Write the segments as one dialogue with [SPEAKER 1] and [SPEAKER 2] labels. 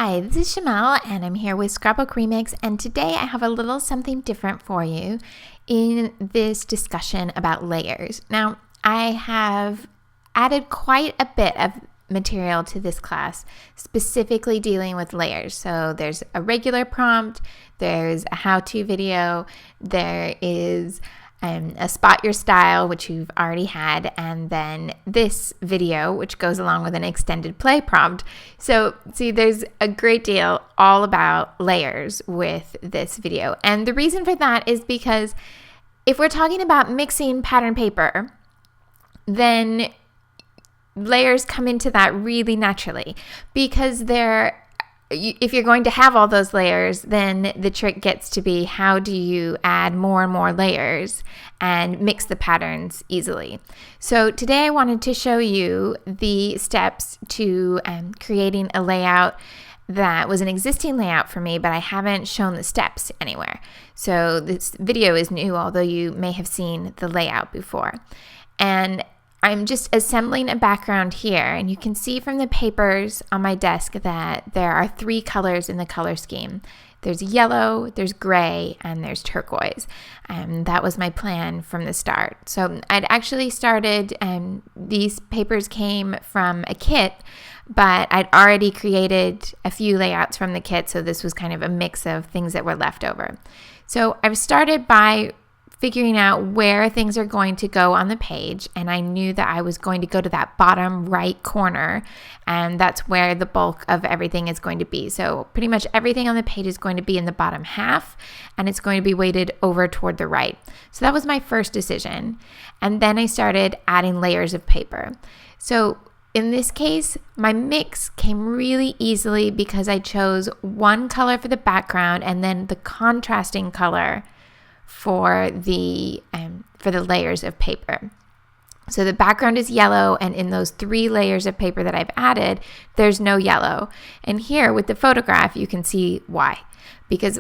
[SPEAKER 1] Hi, this is Shamel, and I'm here with Scrapbook Remix, and today I have a little something different for you in this discussion about layers. Now, I have added quite a bit of material to this class, specifically dealing with layers. So there's a regular prompt, there's a how-to video, there is a spot your style, which you've already had, and then this video, which goes along with an extended play prompt. So see, there's a great deal all about layers with this video. And the reason for that is because if we're talking about mixing pattern paper, then layers come into that really naturally, because if you're going to have all those layers, then the trick gets to be, how do you add more and more layers and mix the patterns easily? So today I wanted to show you the steps to creating a layout that was an existing layout for me, but I haven't shown the steps anywhere. So this video is new, although you may have seen the layout before. And I'm just assembling a background here, and you can see from the papers on my desk that there are 3 colors in the color scheme. There's yellow, there's gray, and there's turquoise. That was my plan from the start. So I'd actually started, these papers came from a kit, but I'd already created a few layouts from the kit, so this was kind of a mix of things that were left over. So I've started by figuring out where things are going to go on the page, and I knew that I was going to go to that bottom right corner, and that's where the bulk of everything is going to be. So pretty much everything on the page is going to be in the bottom half, and it's going to be weighted over toward the right. So that was my first decision, and then I started adding layers of paper. So in this case, my mix came really easily because I chose one color for the background and then the contrasting color for the layers of paper. So the background is yellow, and in those 3 layers of paper that I've added, there's no yellow. And here with the photograph, you can see why. Because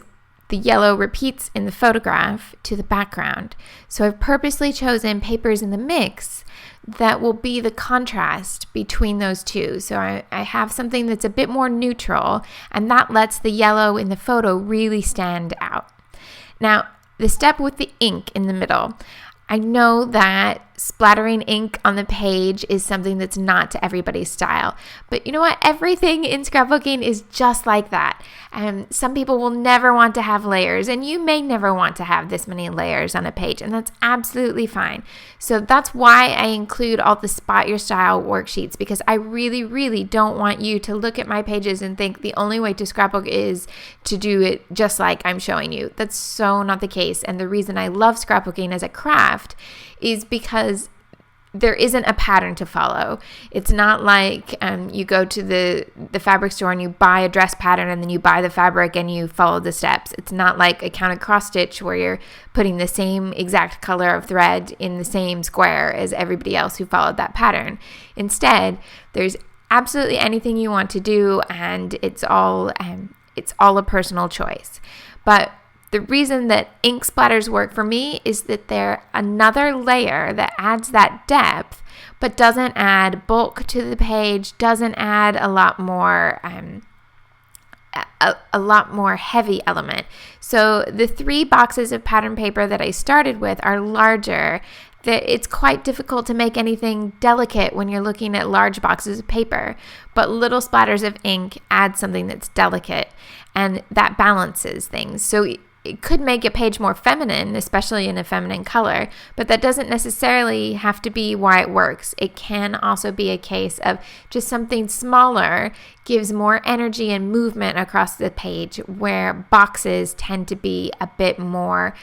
[SPEAKER 1] the yellow repeats in the photograph to the background. So I've purposely chosen papers in the mix that will be the contrast between those two. So I have something that's a bit more neutral, and that lets the yellow in the photo really stand out. Now, the step with the ink in the middle. I know that splattering ink on the page is something that's not to everybody's style, but you know what? Everything in scrapbooking is just like that. Some people will never want to have layers, and you may never want to have this many layers on a page, and that's absolutely fine. So that's why I include all the spot your style worksheets, because I really, really don't want you to look at my pages and think the only way to scrapbook is to do it just like I'm showing you. That's so not the case, and the reason I love scrapbooking as a craft is because there isn't a pattern to follow. It's not like you go to the fabric store and you buy a dress pattern and then you buy the fabric and you follow the steps. It's not like a counted cross stitch where you're putting the same exact color of thread in the same square as everybody else who followed that pattern. Instead, there's absolutely anything you want to do, and it's all a personal choice. But the reason that ink splatters work for me is that they're another layer that adds that depth, but doesn't add bulk to the page, doesn't add a lot more heavy element. So the 3 boxes of pattern paper that I started with are larger. It's quite difficult to make anything delicate when you're looking at large boxes of paper, but little splatters of ink add something that's delicate, and that balances things. So it could make a page more feminine, especially in a feminine color, but that doesn't necessarily have to be why it works. It can also be a case of just something smaller gives more energy and movement across the page, where boxes tend to be a bit more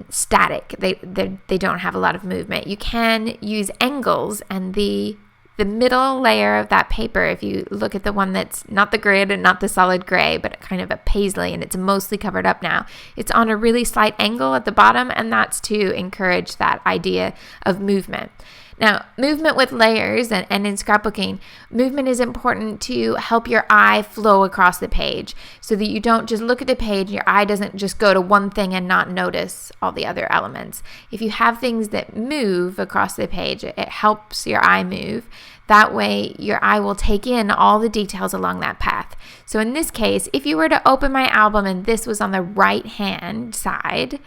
[SPEAKER 1] static. They don't have a lot of movement. You can use angles, and the middle layer of that paper, if you look at the one that's not the grid and not the solid gray, but kind of a paisley, and it's mostly covered up now, it's on a really slight angle at the bottom, and that's to encourage that idea of movement. Now, movement with layers and in scrapbooking, movement is important to help your eye flow across the page so that you don't just look at the page, your eye doesn't just go to one thing and not notice all the other elements. If you have things that move across the page, it helps your eye move. That way your eye will take in all the details along that path. So in this case, if you were to open my album and this was on the right-hand side,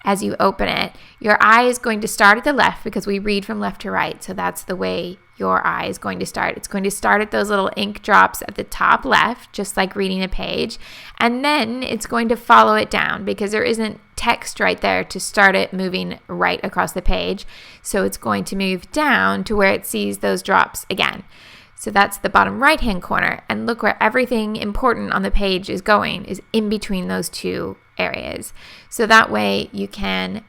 [SPEAKER 1] as you open it, your eye is going to start at the left because we read from left to right. So that's the way your eye is going to start. It's going to start at those little ink drops at the top left, just like reading a page. And then it's going to follow it down because there isn't text right there to start it moving right across the page. So it's going to move down to where it sees those drops again. So that's the bottom right-hand corner. And look where everything important on the page is going, is in between those two areas. So that way you can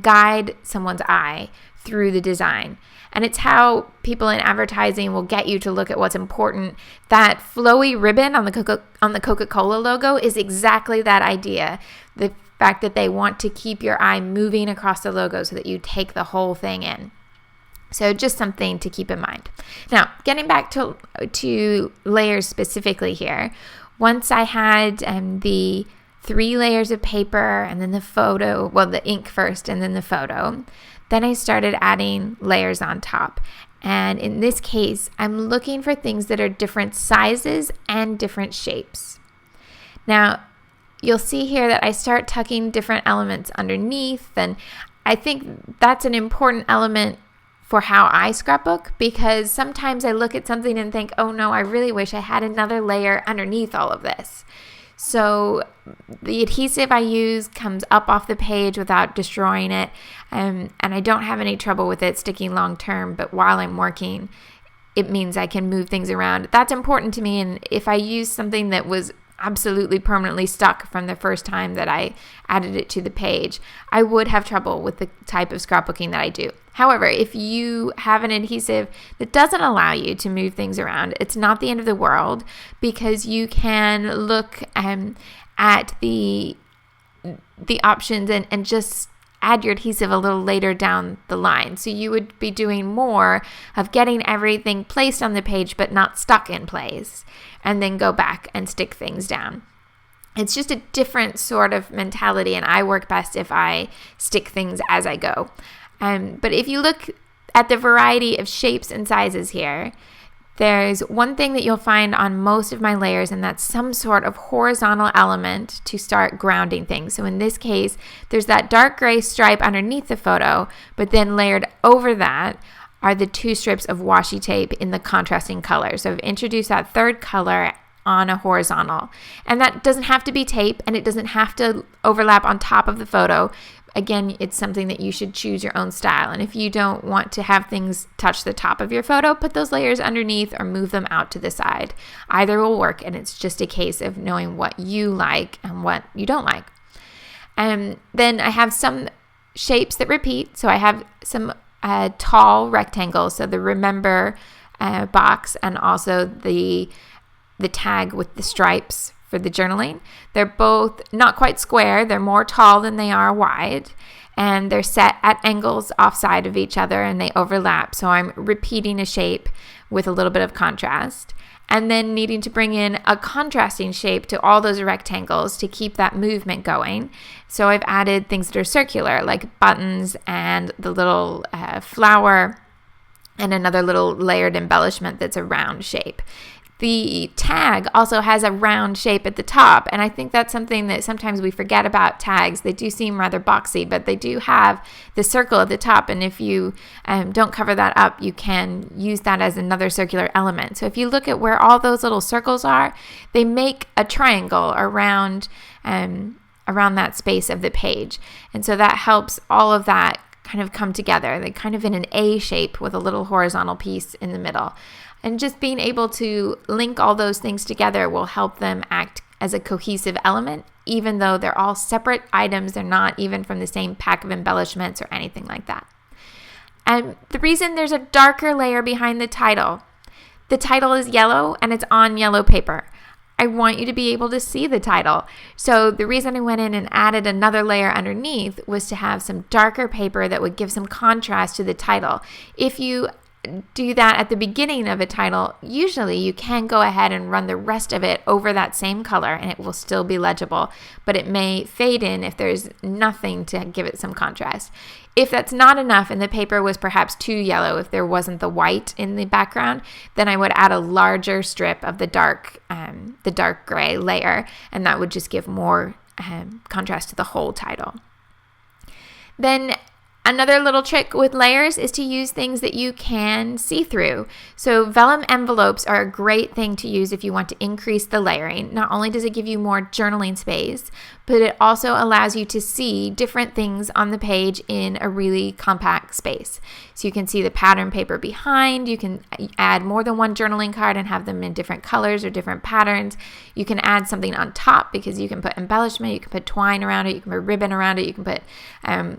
[SPEAKER 1] guide someone's eye through the design. And it's how people in advertising will get you to look at what's important. That flowy ribbon on the Coca-Cola logo is exactly that idea. The fact that they want to keep your eye moving across the logo so that you take the whole thing in. So just something to keep in mind. Now, getting back to layers specifically here, once I had the 3 layers of paper and then the photo, well, the ink first and then the photo, then I started adding layers on top. And in this case, I'm looking for things that are different sizes and different shapes. Now, you'll see here that I start tucking different elements underneath, and I think that's an important element for how I scrapbook, because sometimes I look at something and think, oh no, I really wish I had another layer underneath all of this. So the adhesive I use comes up off the page without destroying it, and I don't have any trouble with it sticking long term, but while I'm working, it means I can move things around. That's important to me, and if I use something that was absolutely permanently stuck from the first time that I added it to the page, I would have trouble with the type of scrapbooking that I do. However, if you have an adhesive that doesn't allow you to move things around, it's not the end of the world, because you can look at the options and just add your adhesive a little later down the line. So you would be doing more of getting everything placed on the page but not stuck in place, and then go back and stick things down. It's just a different sort of mentality, and I work best if I stick things as I go. But if you look at the variety of shapes and sizes here, there's one thing that you'll find on most of my layers, and that's some sort of horizontal element to start grounding things. So in this case, there's that dark gray stripe underneath the photo, but then layered over that are the 2 strips of washi tape in the contrasting color. So I've introduced that third color on a horizontal. And that doesn't have to be tape, and it doesn't have to overlap on top of the photo. Again, it's something that you should choose your own style. And if you don't want to have things touch the top of your photo, put those layers underneath or move them out to the side. Either will work, and it's just a case of knowing what you like and what you don't like. And then I have some shapes that repeat. So I have some tall rectangles, so the remember box, and also the tag with the stripes for the journaling. They're both not quite square. They're more tall than they are wide, and they're set at angles offside of each other, and they overlap. So I'm repeating a shape with a little bit of contrast, and then needing to bring in a contrasting shape to all those rectangles to keep that movement going. So I've added things that are circular, like buttons and the little flower, and another little layered embellishment that's a round shape. The tag also has a round shape at the top, and I think that's something that sometimes we forget about tags. They do seem rather boxy, but they do have the circle at the top, and if you don't cover that up, you can use that as another circular element. So if you look at where all those little circles are, they make a triangle around that space of the page, and so that helps all of that kind of come together. They're kind of in an A shape with a little horizontal piece in the middle. And just being able to link all those things together will help them act as a cohesive element, even though they're all separate items. They're not even from the same pack of embellishments or anything like that. And the reason there's a darker layer behind the title is yellow and it's on yellow paper. I want you to be able to see the title. So the reason I went in and added another layer underneath was to have some darker paper that would give some contrast to the title. If you do that at the beginning of a title, usually you can go ahead and run the rest of it over that same color and it will still be legible, but it may fade in if there's nothing to give it some contrast. If that's not enough and the paper was perhaps too yellow, if there wasn't the white in the background, then I would add a larger strip of the dark gray layer, and that would just give more contrast to the whole title. Then another little trick with layers is to use things that you can see through. So vellum envelopes are a great thing to use if you want to increase the layering. Not only does it give you more journaling space, but it also allows you to see different things on the page in a really compact space. So you can see the pattern paper behind. You can add more than one journaling card and have them in different colors or different patterns. You can add something on top because you can put embellishment, you can put twine around it, you can put ribbon around it, you can put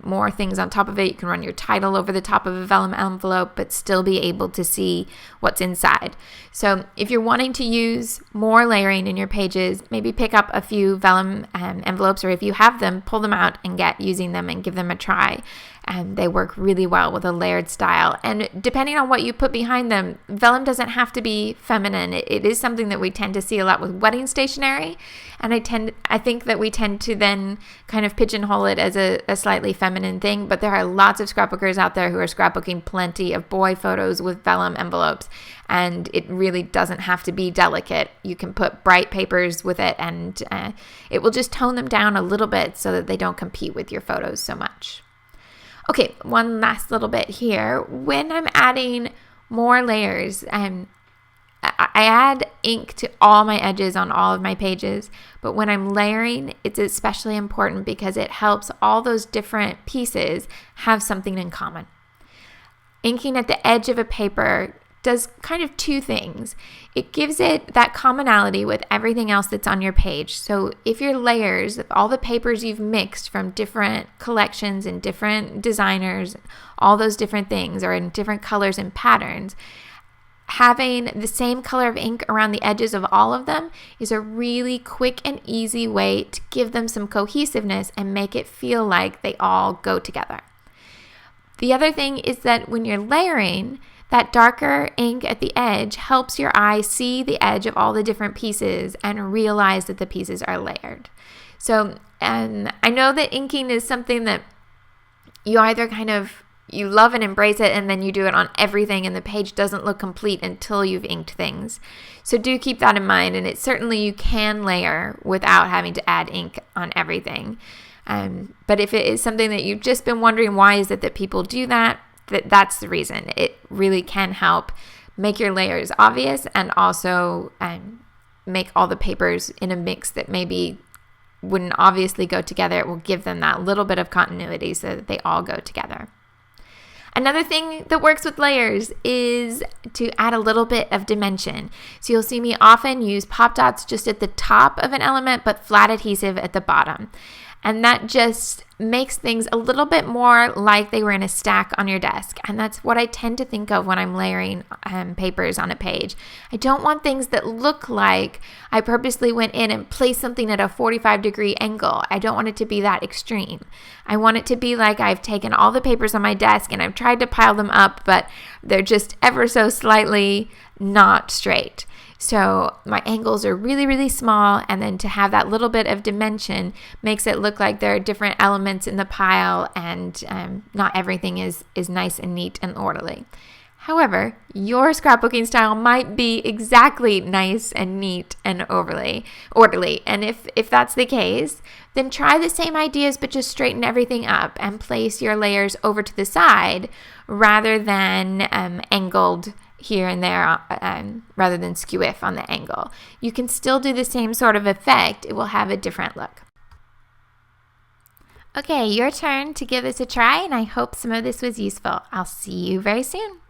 [SPEAKER 1] more things on top of it. You can run your title over the top of a vellum envelope, but still be able to see what's inside. So if you're wanting to use more layering in your pages, maybe pick up a few vellum envelopes, or if you have them, pull them out and get using them and give them a try. And they work really well with a layered style. And depending on what you put behind them, vellum doesn't have to be feminine. It is something that we tend to see a lot with wedding stationery. And I think that we tend to then kind of pigeonhole it as a slightly feminine thing. But there are lots of scrapbookers out there who are scrapbooking plenty of boy photos with vellum envelopes. And it really doesn't have to be delicate. You can put bright papers with it, and it will just tone them down a little bit so that they don't compete with your photos so much. Okay, one last little bit here. When I'm adding more layers, I add ink to all my edges on all of my pages, but when I'm layering, it's especially important because it helps all those different pieces have something in common. Inking at the edge of a paper does kind of two things. It gives it that commonality with everything else that's on your page. So if your layers, if all the papers you've mixed from different collections and different designers, all those different things are in different colors and patterns, having the same color of ink around the edges of all of them is a really quick and easy way to give them some cohesiveness and make it feel like they all go together. The other thing is that when you're layering, that darker ink at the edge helps your eye see the edge of all the different pieces and realize that the pieces are layered. So, and I know that inking is something that you either you love and embrace it, and then you do it on everything, and the page doesn't look complete until you've inked things. So do keep that in mind, and certainly you can layer without having to add ink on everything. But if it is something that you've just been wondering, why is it that people do that? That's the reason. It really can help make your layers obvious and also make all the papers in a mix that maybe wouldn't obviously go together. It will give them that little bit of continuity so that they all go together. Another thing that works with layers is to add a little bit of dimension. So you'll see me often use pop dots just at the top of an element, but flat adhesive at the bottom. And that just makes things a little bit more like they were in a stack on your desk. And that's what I tend to think of when I'm layering papers on a page. I don't want things that look like I purposely went in and placed something at a 45-degree angle. I don't want it to be that extreme. I want it to be like I've taken all the papers on my desk and I've tried to pile them up, but they're just ever so slightly not straight. So my angles are really, really small, and then to have that little bit of dimension makes it look like there are different elements in the pile, and not everything is nice and neat and orderly. However, your scrapbooking style might be exactly nice and neat and orderly. And if that's the case, then try the same ideas but just straighten everything up and place your layers over to the side rather than angled here and there, rather than skew-if on the angle. You can still do the same sort of effect. It will have a different look. Okay, your turn to give this a try, and I hope some of this was useful. I'll see you very soon.